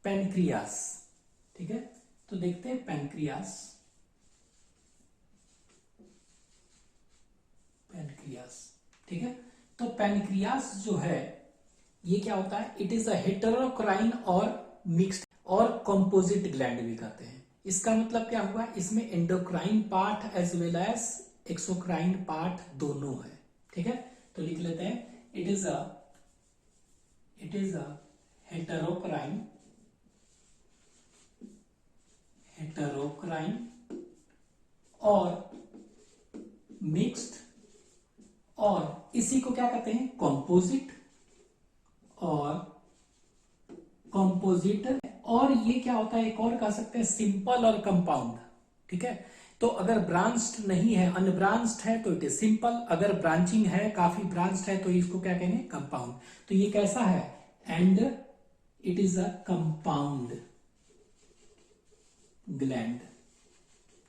Pancreas. ठीक है, तो देखते हैं पैनक्रियास। पैनक्रियास, ठीक है, तो पैनक्रियास जो है ये क्या होता है? इट इज अ हेटेरोक्राइन और मिक्स्ड और कंपोजिट ग्लैंड भी कहते हैं। इसका मतलब क्या हुआ? इसमें endocrine part as well as exocrine part दोनों है। ठीक है, तो लिख लेते हैं इट इज अ हेटेरोक्राइन और मिक्स्ड, और इसी को क्या कहते हैं? कंपोजिट और ये क्या होता है? एक और कह सकते हैं सिंपल और कंपाउंड। ठीक है, तो अगर ब्रांच्ड नहीं है, अनब्रांच्ड है, तो इट इज सिंपल। अगर ब्रांचिंग है, काफी ब्रांच्ड है, तो इसको क्या कहेंगे? कंपाउंड। तो ये कैसा है? And it is a compound gland.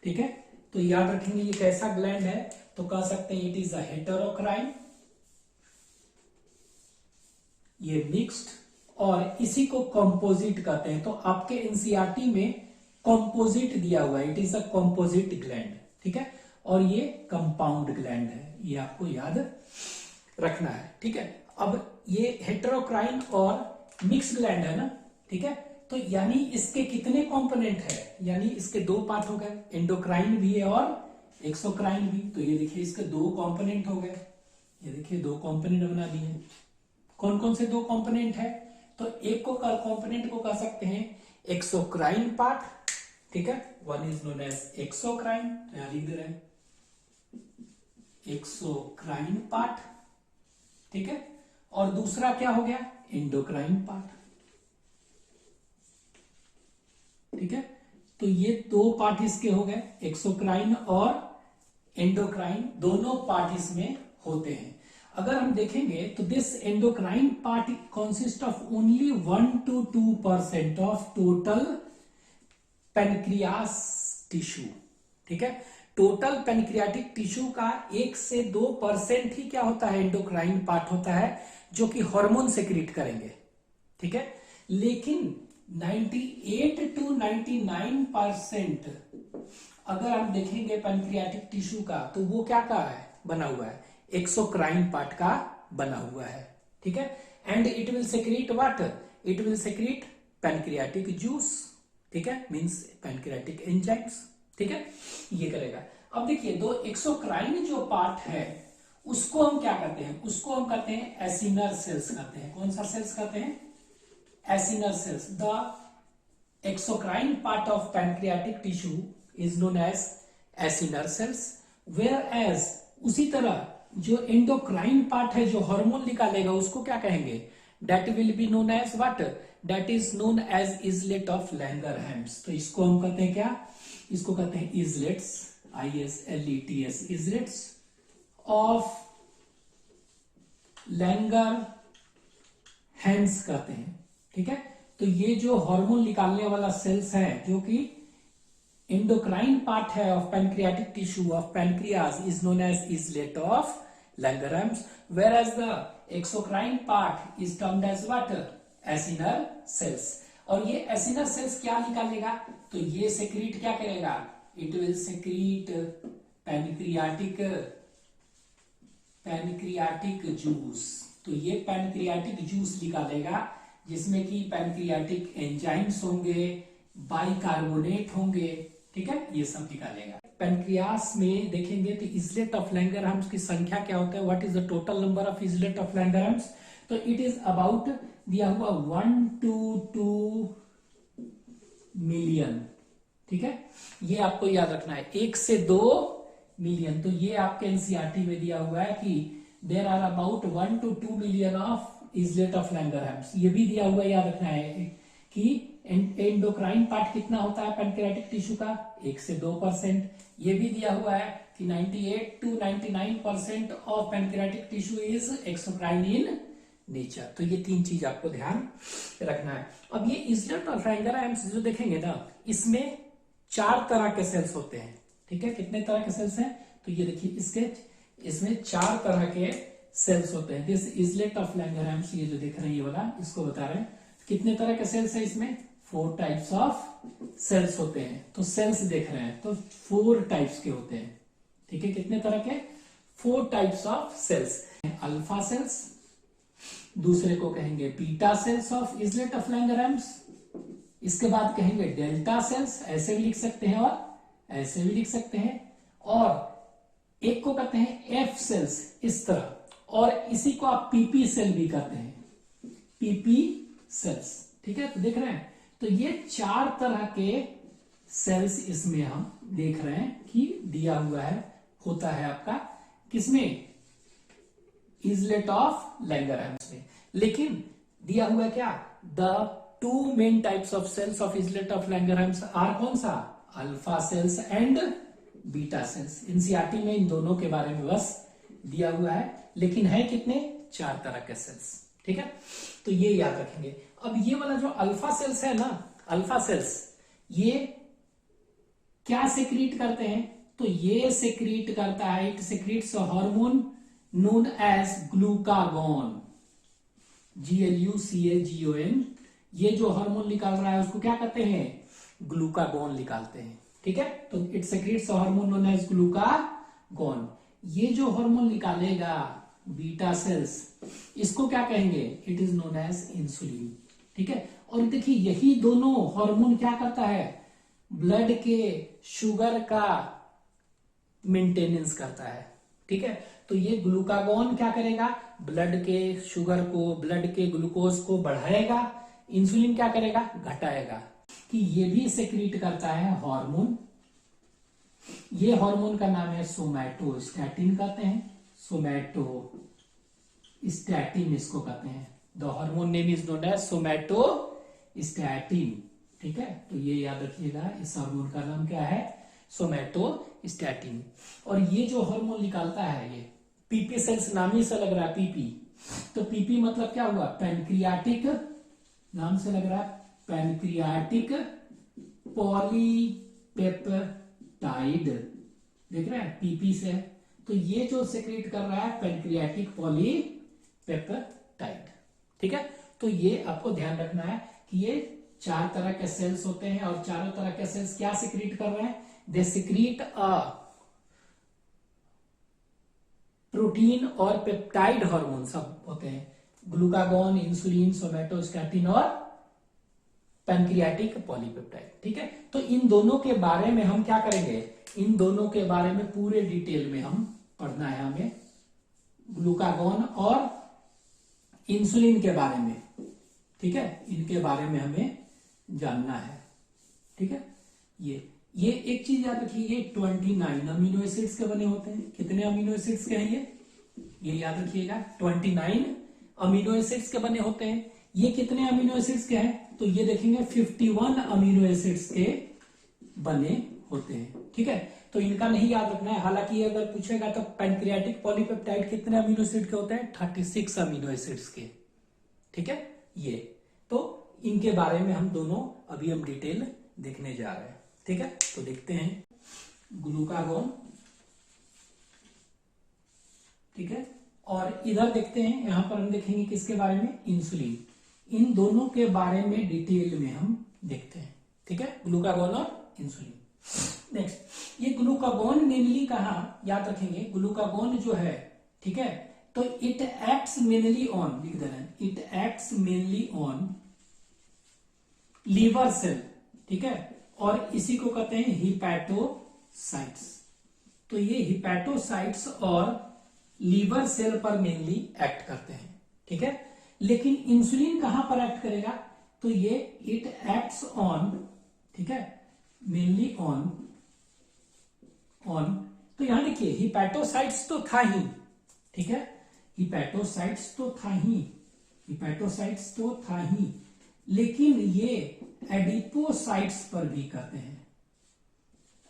ठीक है, तो याद रखेंगे ये कैसा ग्लैंड है, तो कह सकते हैं इट इज अ हेटेरोक्राइन, ये मिक्स्ड, और इसी को कंपोजिट कहते हैं। तो आपके एनसीईआरटी में कंपोजिट दिया हुआ है, it is a composite gland. ठीक है, और ये कंपाउंड ग्लैंड है, ये आपको याद रखना है। ठीक है, अब ये हेटेरोक्राइन और मिक्स ग्लैंड है ना। ठीक है, तो यानी इसके कितने कंपोनेंट है? यानी इसके दो पार्ट हो गए, एंडोक्राइन भी है और एक्सोक्राइन भी। तो ये देखिए इसके दो कंपोनेंट हो गए, ये देखिए दो कंपोनेंट बना दिए। कौन कौन से दो कंपोनेंट है? तो एक को कंपोनेंट को कह सकते हैं एक्सोक्राइन पार्ट। ठीक है, one is known as exocrine, तो यहां लिख दे रहे हैं एक्सोक्राइन पार्ट। ठीक है, और दूसरा क्या हो गया? Endocrine part. ठीक है, तो ये दो पार्ट इसके हो गए, एक्सोक्राइन और एंडोक्राइन, दोनों पार्ट इसमें होते हैं। अगर हम देखेंगे तो this endocrine part consist of only 1 to 2% of total pancreas tissue. ठीक है, टोटल पैनक्रियाटिक टिश्यू का 1 से 2% ही क्या होता है? एंडोक्राइन पार्ट होता है, जो कि हार्मोन सेक्रेट करेंगे। ठीक है, लेकिन 98 to 99% अगर हम देखेंगे पैनक्रियाटिक टिश्यू का, तो वो क्या का है? बना हुआ है एक्सोक्राइन पार्ट का बना हुआ है। ठीक है, and it will secrete what? It will secrete pancreatic juice. ठीक है, मींस पैनक्रियाटिक एंजाइम्स। ठीक है, ये करेगा। अब देखिए दो एक्सोक्राइन जो पार्ट है उसको हम क्या करते हैं? उसको हम कहते हैं एसिनर सेल्स कहते हैं। कौन सा सेल्स कहते हैं? Acinar cells. The exocrine part of pancreatic tissue is known as acinar cells, whereas उसी तरह जो एंडोक्राइन पार्ट है जो हार्मोन निकालेगा उसको क्या कहेंगे? That will be known as what? That is known as islet of Langerhans. तो इसको हम कहते हैं क्या? इसको कहते हैं इजलेट्स, ISLETS, इजलेट्स ऑफ लैंगरहैम्स कहते हैं। ठीक है, तो ये जो हार्मोन निकालने वाला सेल्स है जो कि एंडोक्राइन पार्ट है of pancreatic tissue of pancreas is known as islet of Langerhans, whereas the exocrine part is termed as what? Acinar cells. और ये एसिनर सेल्स क्या निकालेगा? तो ये सेक्रीट क्या करेगा? It will secrete pancreatic juice. तो ये पैनक्रियाटिक जूस निकालेगा जिसमें कि पैनक्रियाटिक एंजाइम्स होंगे, बाइकार्बोनेट होंगे। ठीक है, ये सब निकालेगा। पैनक्रियास में देखेंगे तो इजलेट ऑफ लैंगरहैम्स की संख्या क्या होता है? What is the total number of islet of Langerhans? तो इट इज अबाउट दिया हुआ 1 to 2 मिलियन। ठीक है, ये आपको याद रखना है, 1 से 2 मिलियन। तो ये आपके एनसीईआरटी में दिया हुआ है कि there are about 1 to 2 million of islet of Langerhans. ये भी दिया हुआ है, याद रखना है कि एंडोक्राइन पार्ट कितना होता है पैनक्रियाटिक टिश्यू का? 1 से 2%। ये भी दिया हुआ है कि 98 to 99% of pancreatic tissue is exocrine in nature. तो ये तीन चीज आपको ध्यान रखना है। अब ये इजलेट ऑफ लैंगरहैम्स जो देखेंगे ना, इसमें 4 तरह के सेल्स होते हैं। ठीक है, कितने तरह के सेल्स हैं? तो ये देखिए इसमें 4 तरह के सेल्स होते हैं। दिस इजलेट ऑफ लैंगरहैम्स, ये जो देख रहे हैं ये वाला, इसको बता रहे हैं कितने तरह के सेल्स है इसमें? 4 टाइप्स ऑफ सेल्स होते हैं। तो सेल्स देख रहे हैं तो 4 टाइप्स के होते हैं, ठीक है। कितने तरह के? 4 types of cells. Alpha cells, दूसरे को कहेंगे beta cells of islet of Langerhans, इसके बाद कहेंगे डेल्टा सेल्स, ऐसे भी लिख सकते हैं और ऐसे भी लिख सकते हैं, और एक को कहते हैं एफ सेल्स इस तरह, और इसी को आप पीपी सेल भी कहते हैं, पीपी सेल्स, ठीक है। तो देख रहे हैं, तो ये 4 तरह के सेल्स इसमें हम देख रहे हैं कि दिया हुआ है, होता है आपका किसमें? इजलेट ऑफ लैंगरहैम्स में। लेकिन दिया हुआ क्या? The 2 main types of cells of islet of Langerhans are कौन सा? Alpha cells and beta cells. NCERT में इन दोनों के बारे में बस दिया हुआ है, लेकिन है कितने? 4 तरह के सेल्स, ठीक है। तो ये याद रखेंगे। अब ये वाला जो अल्फा सेल्स है ना, अल्फा सेल्स ये क्या सेक्रीट करते हैं? तो ये सेक्रीट करता है, it secretes hormone known as glucagon, GLUCAGON। ये जो हार्मोन निकाल रहा है उसको क्या कहते हैं? ग्लूकागॉन निकालते हैं, ठीक है। तो it secretes hormone known as glucagon. ये जो हार्मोन निकालेगा बीटा सेल्स, इसको क्या कहेंगे? It is known as insulin, ठीक है। और देखिए यही दोनों हार्मोन क्या करता है? ब्लड के शुगर का मेंटेनेंस करता है, ठीक है। तो ये ग्लूकागॉन क्या करेगा? ब्लड के शुगर को, ब्लड के ग्लूकोज को बढ़ाएगा, इंसुलिन क्या करेगा? घटाएगा। कि ये भी सेक्रीट करता है हार्मोन, ये हार्मोन का नाम है सोमैटोस्टैटिन कहते हैं, सोमैटोस्टैटिन इसको कहते हैं। The hormone name is known as somatostatin, ठीक है। तो ये याद रखिएगा, इस हार्मोन का नाम क्या है? सोमैटोस्टैटिन। और ये जो हार्मोन निकालता है, ये पीपी सेल्स नाम ही से लग रहा है पीपी, तो पीपी मतलब क्या हुआ? पैनक्रियाटिक, नाम से लग रहा है, पैनक्रियाटिक पॉलीपेप्टाइड, देख रहे हैं पीपी से। तो ये जो सेक्रेट कर रहा है पैनक्रियाटिक पॉलीपेप्टाइड, ठीक है। तो ये आपको ध्यान रखना है कि ये 4 तरह के सेल्स होते हैं, और चारों तरह के सेल्स क्या सिक्रीट कर रहे हैं? दे सिक्रीट अ प्रोटीन और पेप्टाइड हार्मोन सब होते हैं, ग्लूकागॉन, इंसुलिन, सोमैटोस्टैटिन और पैनक्रियाटिक पॉलीपेप्टाइड, ठीक है। तो इन दोनों के बारे में हम क्या करेंगे? इन दोनों के बारे में पूरे डिटेल में हम पढ़ना है हमें, ग्लूकागॉन और इंसुलिन के बारे में, ठीक है। इनके बारे में हमें जानना है, ठीक है। ये एक चीज याद रखिए, ये 29 अमीनो एसिड्स के बने होते हैं। कितने अमीनो एसिड्स के हैं ये याद रखिएगा, 29 अमीनो एसिड्स के बने होते हैं। ये कितने अमीनो एसिड्स के हैं? तो ये देखेंगे 51 अमीनो एसिड्स के बने होते हैं, ठीक है। तो इनका नहीं याद रखना है, हालांकि अगर पूछेगा तो पैनक्रियाटिक पॉलीपेप्टाइड कितने अमीनो एसिड के होते हैं? 36 अमीनो एसिड्स के, ठीक है। ये तो इनके बारे में हम दोनों अभी हम डिटेल देखने जा रहे हैं, ठीक है। तो देखते हैं ग्लूकागॉन, ठीक है, और इधर देखते हैं, यहां पर हम देखेंगे किसके बारे में? इंसुलिन। इन दोनों के बारे में डिटेल में हम देखते हैं, ठीक है, ग्लूकागॉन और इंसुलिन। नेक्स्ट, ये ग्लूकागॉन मेनली कहां याद रखेंगे? ग्लूकागॉन जो है, ठीक है, तो इट एक्ट्स मेनली ऑन, लिख दे रहे हैं, it acts mainly on liver cell, ठीक है, और इसी को कहते हैं हिपैटोसाइट्स। तो ये हिपैटोसाइट्स और लीवर सेल पर मेनली एक्ट करते हैं, ठीक है। लेकिन इंसुलिन कहां पर एक्ट करेगा? तो ये इट एक्ट्स ऑन, ठीक है, मेनली ऑन तो यहां देखिए हिपैटोसाइट्स तो था ही, ठीक है, हिपैटोसाइट्स तो था ही, लेकिन ये एडिपोसाइट्स पर भी करते हैं,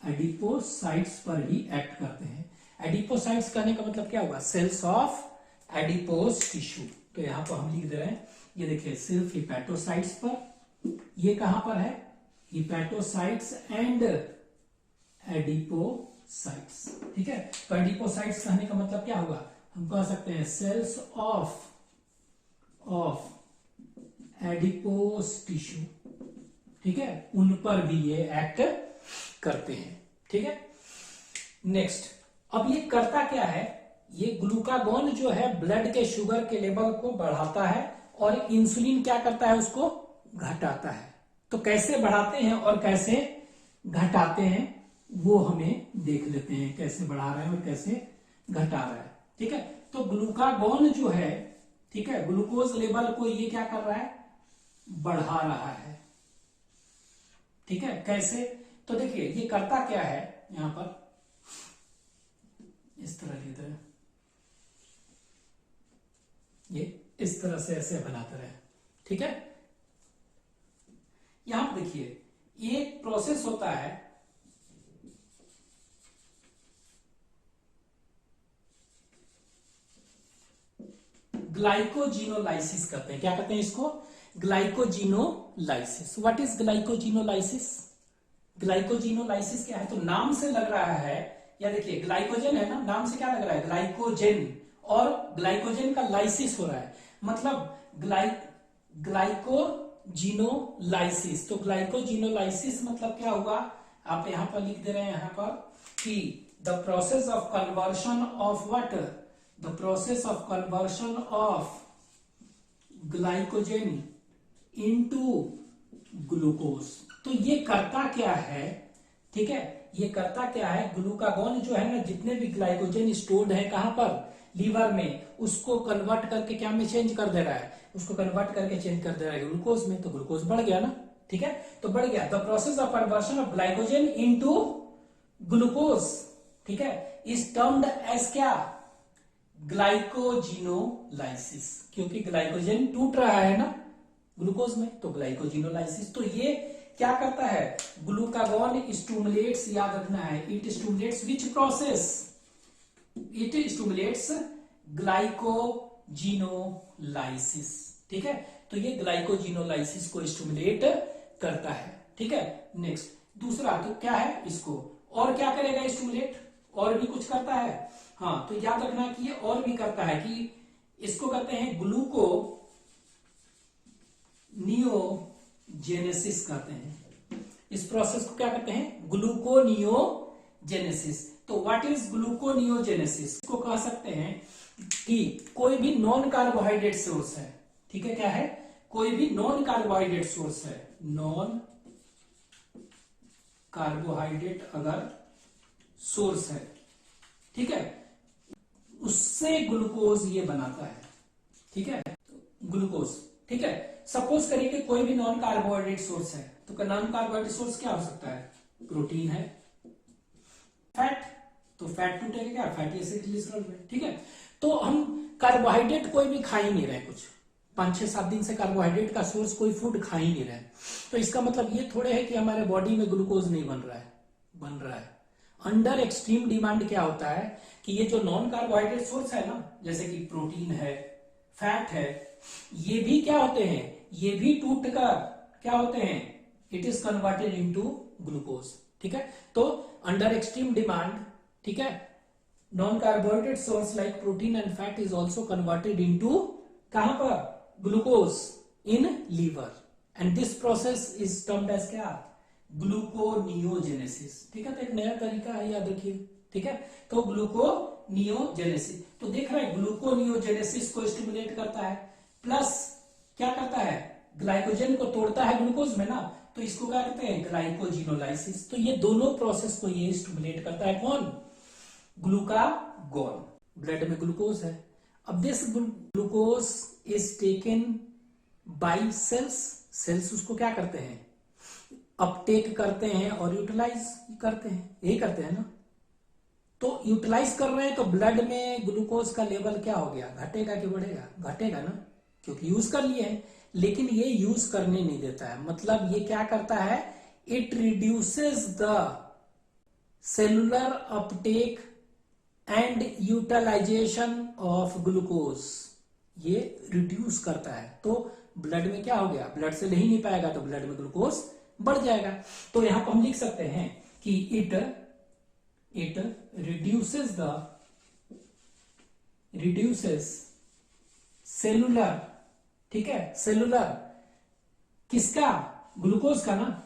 एडिपोसाइट्स पर भी एक्ट करते हैं। एडिपोसाइट्स कहने का मतलब क्या हुआ? Cells of adipose tissue. तो यहां पर हम लिख दे रहे हैं, ये देखिए सिर्फ हिपैटोसाइट्स पर, ये कहां पर है? हिपैटोसाइट्स एंड एडिपोसाइट्स, ठीक है। तो एडिपोसाइट्स कहने का मतलब क्या हुआ? हम कह सकते हैं सेल्स ऑफ एडिपोस टिश्यू, ठीक है, उन पर भी ये एक्ट करते हैं। ठीक है, नेक्स्ट, अब ये करता क्या है, ये ग्लूकागॉन जो है ब्लड के शुगर के लेवल को बढ़ाता है और इंसुलिन क्या करता है, उसको घटाता है। तो कैसे बढ़ाते हैं और कैसे घटाते हैं वो हमें देख लेते हैं, कैसे बढ़ा रहे हैं और कैसे घटा रहा है। ठीक है, तो ग्लूकागॉन जो है, ठीक है, ग्लूकोज लेवल को ये क्या कर रहा है, बढ़ा रहा है। ठीक है, कैसे, तो देखिए ये करता क्या है, यहां पर इस तरह की तरह, ये इस तरह से ऐसे बनाते रहे। ठीक है, यहां पर देखिए एक प्रोसेस होता है, ग्लाइकोजिनोलाइसिस करते हैं। क्या कहते हैं इसको, glycogenolysis. What is glycogenolysis, glycogenolysis क्या है, तो नाम से लग रहा है, या देखिए ग्लाइकोजन है ना, नाम से क्या लग रहा है, ग्लाइकोजन, और ग्लाइकोजन का लाइसिस हो रहा है, मतलब ग्लाइकोजिनोलाइसिस। तो ग्लाइकोजिनोलाइसिस मतलब क्या होगा, आप यहां पर लिख दे रहे हैं यहां पर कि the process of conversion of water, the process of conversion of glycogen into glucose. तो ये करता क्या है, ठीक है, ये करता क्या है, ग्लूकागॉन जो है ना, जितने भी ग्लाइकोजन स्टोर्ड है कहां पर, लीवर में, उसको कन्वर्ट करके क्या में चेंज कर दे रहा है, उसको कन्वर्ट करके चेंज कर दे रहा है ग्लूकोज में। तो ग्लूकोज बढ़ गया ना, ठीक है, तो बढ़ गया। The process of conversion of glycogen into glucose, ठीक है, इज टर्म्ड एज क्या, ग्लाइकोजिनोलाइसिस, क्योंकि ग्लाइकोजन टूट रहा है ना ग्लूकोज में, तो ग्लाइकोजिनोलाइसिस। तो ये क्या करता है, ग्लूकागॉन स्टिमुलेट्स, याद रखना है, it stimulates which process, it stimulates glycogenolysis. ठीक है, तो ये ग्लाइकोजिनोलाइसिस को स्टिमुलेट करता है। ठीक है, नेक्स्ट दूसरा, तो क्या है इसको, और क्या करेगा स्टिमुलेट, और भी कुछ करता है, हाँ, तो याद रखना कि ये और भी करता है, कि इसको कहते हैं ग्लूको नियोजेनेसिस कहते हैं। इस प्रोसेस को क्या कहते हैं, ग्लूकोनियोजेनेसिस। तो व्हाट इज ग्लूकोनियोजेनेसिस, इसको कह सकते हैं कि कोई भी नॉन कार्बोहाइड्रेट सोर्स है, ठीक है, क्या है, कोई भी नॉन कार्बोहाइड्रेट सोर्स है, नॉन कार्बोहाइड्रेट अगर सोर्स है, ठीक है, उससे ग्लूकोज ये बनाता है। ठीक है, ग्लूकोज, ठीक है, सपोज करिए कि कोई भी नॉन कार्बोहाइड्रेट सोर्स है, तो नॉन कार्बोहाइड्रेट सोर्स क्या हो सकता है, प्रोटीन है, फैट, तो फैट टूटेगा क्या, फैटी एसिड ग्लिसरॉल में। ठीक है, तो हम कार्बोहाइड्रेट कोई भी खा ही नहीं रहे, कुछ 5-6-7 दिन से कार्बोहाइड्रेट का सोर्स कोई फूड खा ही नहीं रहे, तो इसका मतलब ये थोड़े है कि हमारे बॉडी में ग्लूकोज नहीं बन रहा है, बन रहा है। अंडर एक्सट्रीम डिमांड क्या होता है कि ये जो नॉन कार्बोहाइड्रेट सोर्स है ना, जैसे कि प्रोटीन है, फैट है, ये भी क्या होते हैं, ये भी टूट कर क्या होते हैं, it is converted into glucose. ठीक है, तो अंडर एक्सट्रीम डिमांड, ठीक है, non carbohydrate source like protein and fat is also converted into कहां पर, glucose in liver, and this process is termed as क्या, ग्लूकोनियोजेनेसिस। ठीक है, तो एक नया तरीका है, याद रखिए। ठीक है, तो ग्लूकोनियोजेनेसिस, तो देख रहे हैं ग्लूकोनियोजेनेसिस को स्टिमुलेट करता है, प्लस क्या करता है, ग्लाइकोजन को तोड़ता है ग्लूकोज में ना, तो इसको क्या कहते हैं, ग्लाइकोजिनोलाइसिस। तो ये दोनों प्रोसेस को ये स्टिमुलेट करता है, कौन, ग्लूकागॉन। ब्लड में ग्लूकोज है, अब this glucose is taken by cells, cells उसको क्या करते हैं, अपटेक करते हैं और यूटिलाइज करते हैं, यही करते हैं ना। तो यूटिलाइज कर रहे हैं, तो ब्लड में ग्लूकोज का लेवल क्या हो गया, घटेगा कि बढ़ेगा, घटेगा ना, क्योंकि यूज कर लिए हैं। लेकिन ये यूज करने नहीं देता है, मतलब ये क्या करता है, it reduces the cellular uptake and utilisation of glucose, ये रिड्यूस करता है। तो ब्लड में क्या हो गया, ब्लड से ले ही नहीं पाएगा, तो ब्लड में ग्लूकोज बढ़ जाएगा। तो यहां पर हम लिख सकते हैं कि इट रिड्यूसेस सेलुलर, ठीक है, सेलुलर किसका, ग्लूकोज का ना,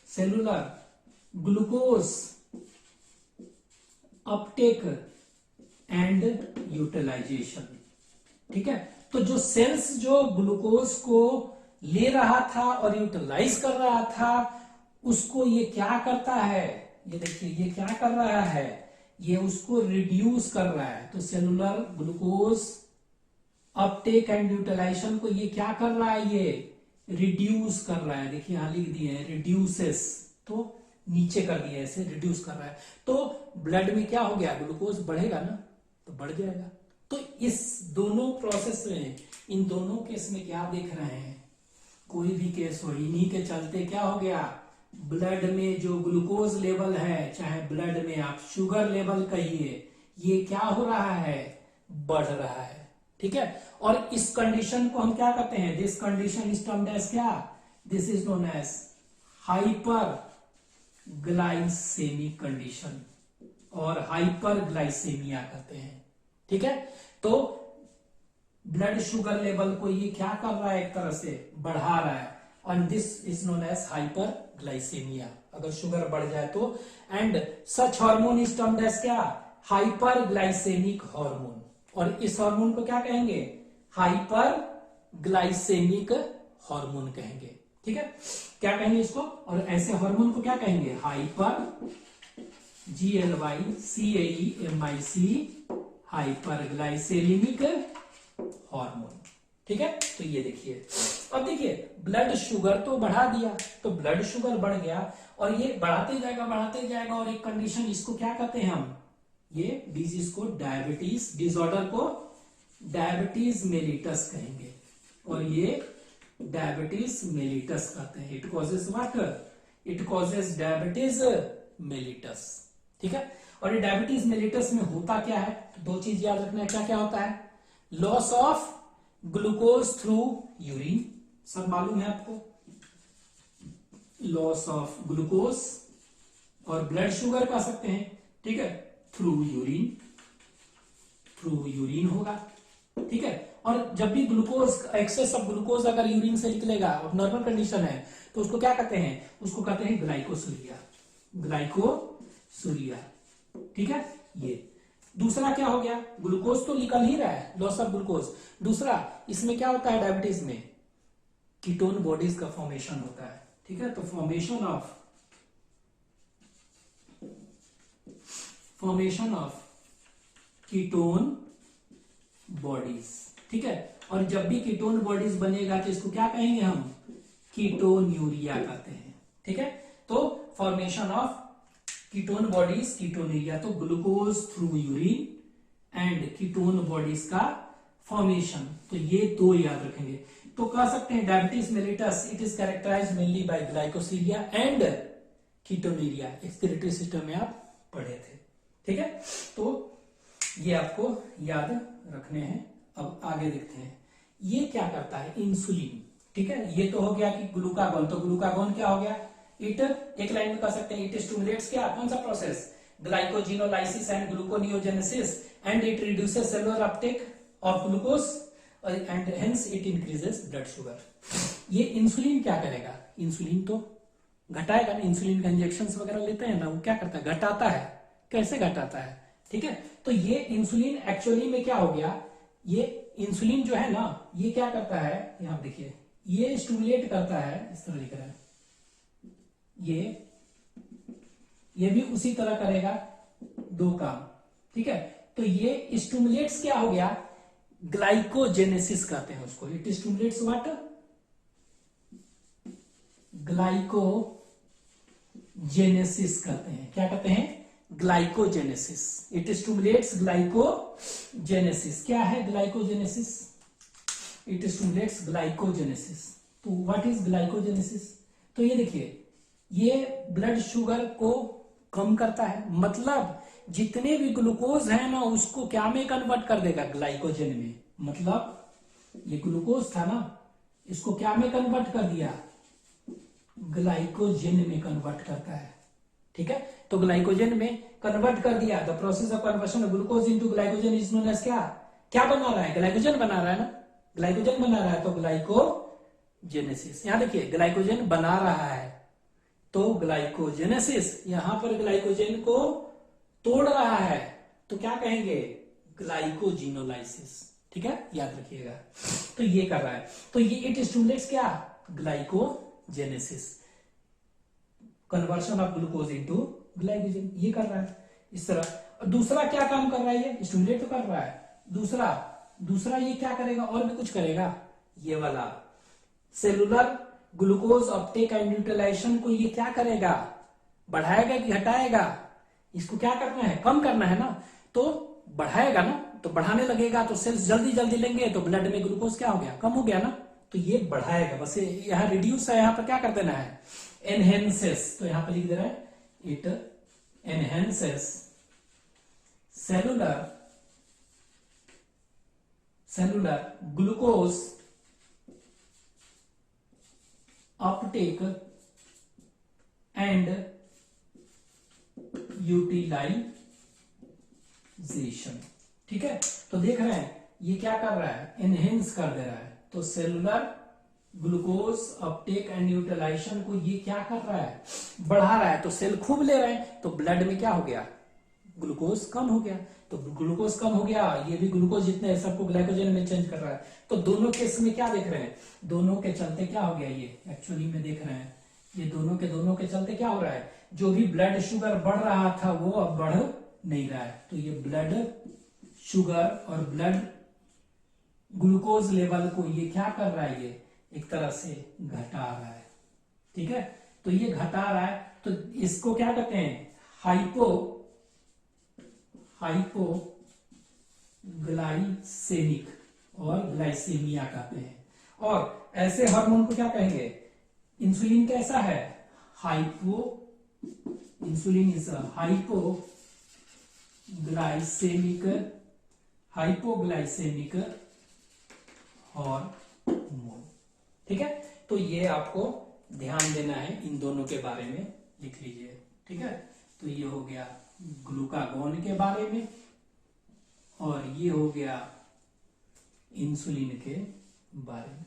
cellular glucose uptake and utilisation. ठीक है, तो जो सेल्स जो ग्लूकोज को ले रहा था और यूटिलाइज कर रहा था, उसको ये क्या करता है, ये देखिए ये क्या कर रहा है, ये उसको रिड्यूस कर रहा है। तो cellular glucose uptake and utilisation को ये क्या कर रहा है, ये रिड्यूस कर रहा है। देखिए यहां लिख दिए हैं रिड्यूसेस, तो नीचे कर दिया ऐसे, रिड्यूस कर रहा है। तो ब्लड में क्या हो गया, ग्लूकोज बढ़ेगा ना, तो बढ़ जाएगा। तो इस दोनों प्रोसेस में, इन दोनों केस में क्या देख रहे हैं, कोई भी केस हो, इन्हीं के चलते क्या हो गया, ब्लड में जो ग्लूकोज लेवल है, चाहे ब्लड में आप शुगर लेवल कहिए, ये क्या हो रहा है, बढ़ रहा है। ठीक है, और इस कंडीशन को हम क्या कहते हैं, this condition is termed as क्या, this is known as hyperglycaemic condition और हाइपर ग्लाइसेमिया कहते हैं। ठीक है, तो ब्लड शुगर लेवल को ये क्या कर रहा है, एक तरह से बढ़ा रहा है, और this is known as hyperglycaemia, अगर शुगर बढ़ जाए तो। And such hormone is termed as क्या, हाइपर ग्लाइसेमिक हार्मोन, और इस हार्मोन को क्या कहेंगे, हाइपर ग्लाइसेमिक हार्मोन कहेंगे। ठीक है, क्या कहेंगे इसको, और ऐसे हार्मोन को क्या कहेंगे, हाइपर GLYCAEMIC हाइपर ग्लाइसेमिक हार्मोन। ठीक है, तो ये देखिए, अब देखिए ब्लड शुगर तो बढ़ा दिया, तो ब्लड शुगर बढ़ गया, और ये बढ़ाते जाएगा, और एक कंडीशन, इसको क्या कहते हैं हम, ये डिजीज को डायबिटीज, डिसऑर्डर को डायबिटीज मेलिटस कहेंगे, और ये डायबिटीज मेलिटस कहते हैं। It causes what, it causes diabetes mellitus. ठीक है, और ये डायबिटीज मेलिटस में होता क्या है, तो दो चीज याद रखना है, क्या क्या होता है, loss of glucose through urine, सब मालूम है आपको, लॉस ऑफ ग्लूकोज और ब्लड शुगर कह सकते हैं। ठीक है, थ्रू यूरिन होगा। ठीक है, और जब भी ग्लूकोज, एक्सेस ऑफ ग्लूकोज अगर यूरिन से निकलेगा और नॉर्मल कंडीशन है, तो उसको क्या कहते हैं, उसको कहते हैं ग्लाइकोसूरिया, ग्लाइकोसूरिया। ठीक है, ये दूसरा क्या हो गया, ग्लूकोज तो निकल ही रहा है, लॉस ऑफ ग्लूकोज। दूसरा इसमें क्या होता है, डायबिटीज में कीटोन बॉडीज का फॉर्मेशन होता है। ठीक है, तो फॉर्मेशन ऑफ कीटोन बॉडीज। ठीक है, और जब भी कीटोन बॉडीज बनेगा तो इसको क्या कहेंगे हम, कीटोन्यूरिया कहते हैं। ठीक है, तो formation of ketone bodies, ketonuria, तो glucose through urine and ketone bodies का फॉर्मेशन, तो ये दो याद रखेंगे। तो कह सकते हैं diabetes mellitus, it is characterised mainly by glycosuria and ketonuria, excretory system में आप पढ़े थे। ठीक है, तो ये आपको याद रखने हैं। अब आगे देखते हैं, ये क्या करता है, इंसुलिन। ठीक है, ये तो हो गया कि ग्लूकागॉन, तो ग्लूकागॉन क्या हो गया, इट, एक लाइन में कह सकते हैं, इट स्टिमुलेट्स क्या, कौन सा process, glycogenolysis and gluconeogenesis, and it reduces cellular Uptake of glucose and hence it increases blood sugar. ये इंसुलिन क्या करेगा, इंसुलिन तो घटाएगा ना, इंसुलिन का इंजेक्शन वगैरह लेते हैं ना, वो क्या करता है, घटाता है। कैसे घटाता है, ठीक है, तो ये इंसुलिन एक्चुअली में क्या हो गया, ये इंसुलिन जो है ना, ये क्या करता है, यहां देखिए, ये स्टिमुलेट करता है, इस तरह लिख रहा है, ये भी उसी तरह करेगा दो काम। ठीक है, तो ये स्टिमुलेट्स क्या हो गया, ग्लाइकोजेनेसिस कहते हैं उसको, इट स्टिमुलेट्स व्हाट, ग्लाइकोजेनेसिस कहते हैं, क्या कहते हैं, ग्लाइकोजेनेसिस, इट स्टिमुलेट्स ग्लाइकोजेनेसिस। क्या है ग्लाइकोजेनेसिस, इट स्टिमुलेट्स ग्लाइकोजेनेसिस। तो व्हाट इज ग्लाइकोजेनेसिस, तो ये देखिए, ये ब्लड शुगर को कम करता है, मतलब जितने भी ग्लूकोज है ना, उसको क्या में कन्वर्ट कर देगा, ग्लाइकोजन में। मतलब ये ग्लूकोज था ना, इसको क्या में कन्वर्ट कर दिया, ग्लाइकोजन में कन्वर्ट करता है। ठीक है, तो ग्लाइकोजन में कन्वर्ट कर दिया, the process of conversion of glucose into glycogen is known as क्या, क्या बना रहा है, ग्लाइकोजन बना रहा है ना, ग्लाइकोजन बना रहा है, तो ग्लाइकोजेनेसिस ग्लाइकोजेनेसिस। यहां देखिए ग्लाइकोजन बना रहा है तो ग्लाइकोजेनेसिस, यहां पर ग्लाइकोजन को तोड़ रहा है तो क्या कहेंगे, ग्लाइकोजिनोलाइसिस। ठीक है, याद रखिएगा। तो ये कर रहा है, तो ये इट स्टिमुलेट्स क्या, glycogenesis, conversion of glucose into glycogen, ये कर रहा है इस तरह। और दूसरा क्या काम कर रहा है, ये स्टिमुलेट तो कर रहा है, दूसरा दूसरा ये क्या करेगा, और भी कुछ करेगा, ये वाला cellular glucose uptake and utilisation को ये क्या करेगा, बढ़ाएगा कि घटाएगा, इसको क्या करना है, कम करना है ना, तो बढ़ाएगा ना, तो बढ़ाने लगेगा तो सेल्स जल्दी जल्दी लेंगे तो ब्लड में ग्लूकोज क्या हो गया, कम हो गया ना, तो ये बढ़ाएगा। बस यहाँ रिड्यूस है, यहाँ पर क्या कर देना है, एनहेंसेस, तो यहां पर लिख दे रहा है it enhances cellular glucose uptake and utilisation. ठीक है, तो देख रहे हैं ये क्या कर रहा है, एनहेंस कर दे रहा है, तो cellular glucose uptake and utilisation को ये क्या कर रहा है, बढ़ा रहा है, तो सेल खूब ले रहे हैं तो ब्लड में क्या हो गया, ग्लूकोज कम हो गया, तो ग्लूकोज कम हो गया, ये भी ग्लूकोज जितने है सबको ग्लाइकोजन में चेंज कर रहा है। तो दोनों केस में क्या देख रहे हैं, दोनों के चलते क्या हो गया, ये एक्चुअली में देख रहे हैं, ये दोनों के चलते क्या हो रहा है, जो भी ब्लड शुगर बढ़ रहा था वो अब बढ़ नहीं रहा है, तो ये ब्लड शुगर और ब्लड ग्लूकोज लेवल को ये क्या कर रहा है, ये एक तरह से घटा रहा है। ठीक है, तो ये घटा रहा है, तो इसको क्या कहते हैं, हाइपोग्लाइसेमिक और ग्लाइसेमिया कहते हैं। और ऐसे हार्मोन को क्या कहेंगे, इंसुलिन कैसा है, इंसुलिन इज हाइपोग्लाइसेमिक हार्मोन। ठीक है, तो ये आपको ध्यान देना है, इन दोनों के बारे में लिख लीजिए। ठीक है, तो ये हो गया ग्लूकागोन के बारे में और ये हो गया इंसुलिन के बारे में।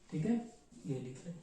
ठीक है, ये लिख लें।